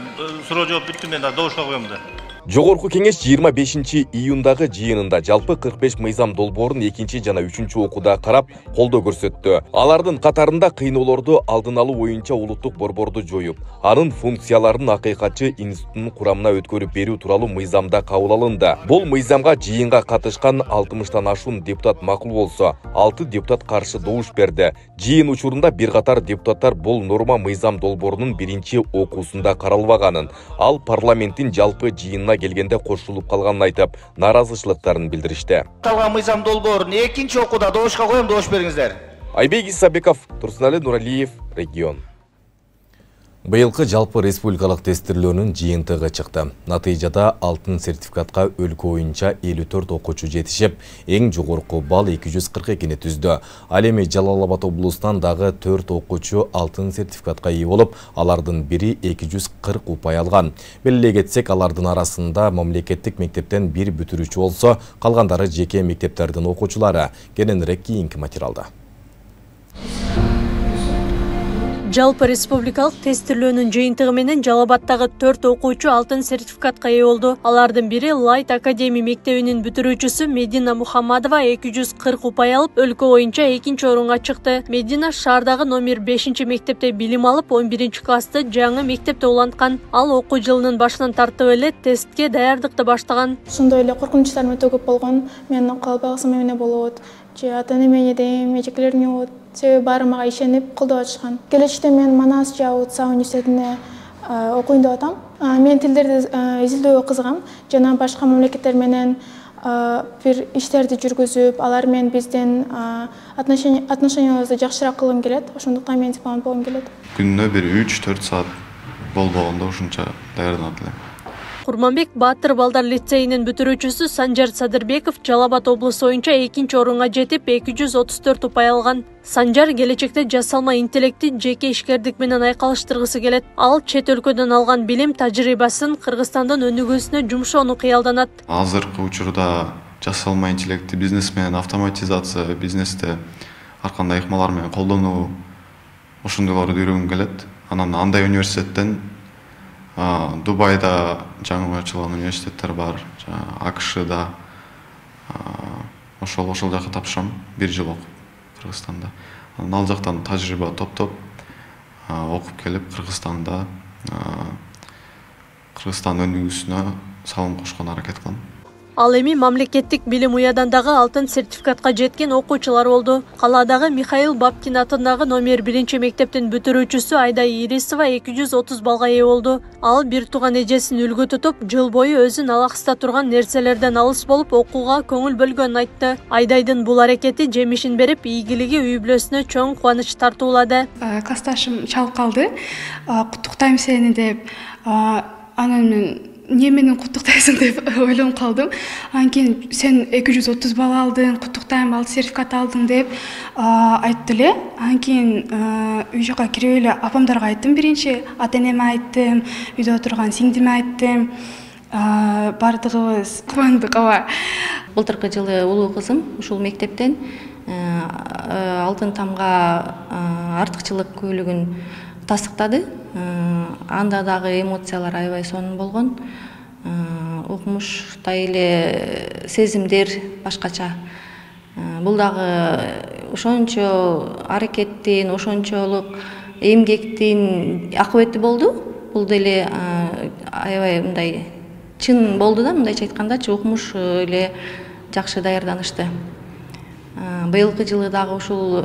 [SPEAKER 17] суроо жооп бүттү, мен добушка коем да.
[SPEAKER 1] Жогорку кеңеш 25 июндагы жыйынында жалпы 45 мыйзам долбоорун 2 жана 3 окууда карап колдоо көрсөттү. Алардын катарында кыйноолорду алдын алуу боюнча улуттук борборду жоюп, анын функцияларын акыйкатчы институттун курамына өткөрүп берүү тууралуу мыйзамда кабыл алынды. Бул мыйзамга жыйынга катышкан 60тан ашуун депутат макул болсо, 6 депутат каршы добуш берди. Жыйын учурунда бир катар депутаттар бул норма мыйзам долбоорунун 1 окуусунда каралбаганын, ал парламенттин жалпы жыйынына келгенде кошулуп калганын айтып, наразычылыктарын билдиришти.
[SPEAKER 16] Аталган мыйзам долбоорун 2 окууда добушка коем, добуш бериңиздер.
[SPEAKER 1] Айбек Исабеков, Турсунали Нуралиев, регион. Быйылкы жалпы республикалык тестирлөөнүн жыйынтыгы чыкты. Натыйжада алтын сертификатка өлкө боюнча 54 окуучу жетишип, эң жогорку балл 242-ни түздү. Ал эми Жалал Абад облусунан дагы 4 окуучу алтын сертификатка ээ болуп, алардын бири 240 упай алган. Белгилей кетсек, алардын арасында мамлекеттик мектептен бир бүтүрүүчү болсо, калгандары жеке мектептердин окуучулары. Кененирээк кийинки материалда.
[SPEAKER 10] Жалпы республикалык тестирлөөнүн жыйынтыгы менен Жалал Абадтагы 4 окуучу алтын сертификатка ээ болду. Алардын бири Light Academy мектебинин бүтүрүүчүсү Медина Мухаммадова 240 упай алып, өлкө боюнча 2-нчи орунга чыкты. Медина шаардагы номер 5 мектепте билим алып, 11 классты жаңы мектепте уланткан. Ал окуу жылынын башынан тартып эле тестке даярдыкты баштаган.
[SPEAKER 18] Ошондой эле коркунучтарым өтө көп болгон. Мен калбагысым эмне болот, же ата-энеме дейм, эжекелерине болот. Себеби баары мага ишенип колдоп атышкан. Келечекте мен Манас же Утса университетине окуйын деп атам. Мен тилдерди изилдөөгө кызыгам. Жана башка мамлекеттер менен бир иштерди жүргүзүп, алар менен биздин отношениябызды жакшыраак кылгым келет. Ошондуктан мен дипломат болгум келет.
[SPEAKER 19] Күнүнө бир 3-4 саат болбогондо ушунча даярданат элем.
[SPEAKER 20] Курманбек Баатыр балдар лицейинин бүтүрүүчүсү Санжар Садырбеков Жалал Абад облусу боюнча 2-орунга жетип 234 упай алган. Санжар келечекте жасалма интеллекти жеке ишкердик менен айкалыштыргысы келет. Ал чет өлкөдөн алган билим тажрыйбасын Кыргызстандын өнүгүүсүнө жумшоону кыялданат.
[SPEAKER 19] Азыркы учурда жасалма интеллекти бизнес менен автоматизация, бизнесте ар кандай ыкмалар менен колдонуу ошондойлорду үйрөнгүм келет. Анан андай университеттен Дубайда жаңы ачылган университеттер бар, АКШда, ошол жака тапшырам, 1 жыл окуп Кыргызстанда. Ал жактан тажрыйба топтоп окуп келип Кыргызстанда Кыргызстан өнүгүүсүнө салым кошкон аракет кылам.
[SPEAKER 20] Ал эми мамлекеттик билим уядандагы алтын сертификатка жеткен окуучулар болду. Каладагы Михаил Бабкин атындагы номер 1 мектептин бүтүрүүчүсү Айдай Ирисова 230 балга ээ болду. Ал бир тууган эжесин үлгү тутуп, жыл бою өзүн алаксыта турган нерселерден алыс болуп окууга көңүл бөлгөнүн айтты. Айдайдын бул аракети жемишин берип, ийгилиги үй бүлөсүнө чоң кубаныч тартуулады.
[SPEAKER 21] Классташым чалып калды. Куттуктайм сени деп, анан эмне менен куттуктайсың деп ойлонуп калдым. Анан кийин сен 230 балл алдың, куттуктайм, алтын сертификат алдың деп айтты эле. Анан кийин үй жака кирип эле апамдарга айттым биринчи, ата-энеме айттым, үйдө отурган сиңдиме айттым. Бардыгыбыз кубандык аба.
[SPEAKER 22] Былтыркы жылы улуу кызым ушул мектептен алтын тамга артыкчылык көйлөгүн тастыктады. Анда дагы эмоциялар аябай сонун болгон. Укмушта эле сезимдер башкача. Бул дагы ошончо аракеттин, ошончолук эмгектин акыбети болду. Бул деле аябай мындай чын болду да, мындайча айткандачы, укмуш эле жакшы даярданышты. Быйылкы жылы дагы ушул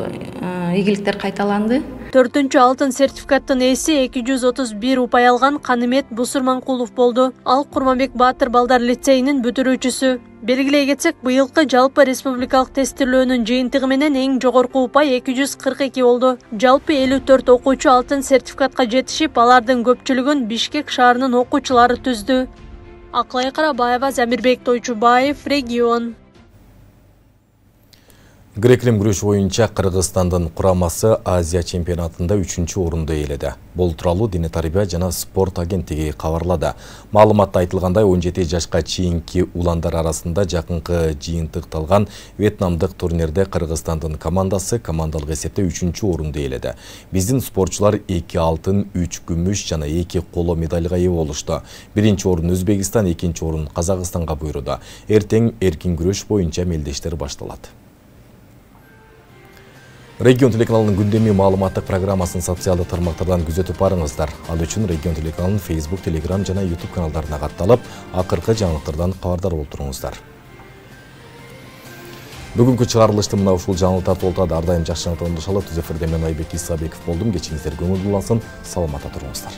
[SPEAKER 22] ийгиликтер кайталанды.
[SPEAKER 20] 4-чү алтын сертификаттын ээси 231 упай алган Канымет Бусурманкулов болду. Ал Курманбек Баатыр балдар лицейинин бүтүрүүчүсү. Белгилей кетсек, быйылкы жалпы республикалык тестирлөөнүн жыйынтыгы менен эң жогорку упай 242 болду. Жалпы 54 окуучу алтын сертификатка жетишип, алардын көпчүлүгүн Бишкек шаарынын окуучулары түздү. Аклай Карабаева, Замирбек Тойчубаев, Регион.
[SPEAKER 1] Грек-рим күрөш боюнча Кыргызстандын курамасы Азия чемпионатында 3-орунду ээледи. Бул тууралуу Дене тарбия жана спорт агенттиги кабарлады. Маалыматта айтылгандай 17 жашка чейинки уландар арасында жакынкы жыйынтыкталган Вьетнамдык турнирде Кыргызстандын командасы командалык эсепте 3-орунду ээледи. Биздин спортчулар 2 алтын, 3 күмүш жана 2 коло медальга ээ болушту. 1-орун Өзбекистан, 2-орун Казакстанга буйруду. Эртең эркин күрөш боюнча мелдештер башталат. Регион телеканалынын күндөмү маалыматтык программасын социалдык тармактардан күзөтүп барыңыздар. Ал үчүн Регион телеканалынын Facebook, Telegram жана YouTube каналдарына катталып, акыркы жаңылыктардан кабардар болуп туруңуздар. Бүгүнкү чыгарылышты мына ушул жаңылыктар толтурат. Ар дайым жакшы жаңылыктар алып, түз эфирде мен Айбек Исабеков болдум. Кечиңиздер көңүл булансын, саламатта туруңуздар.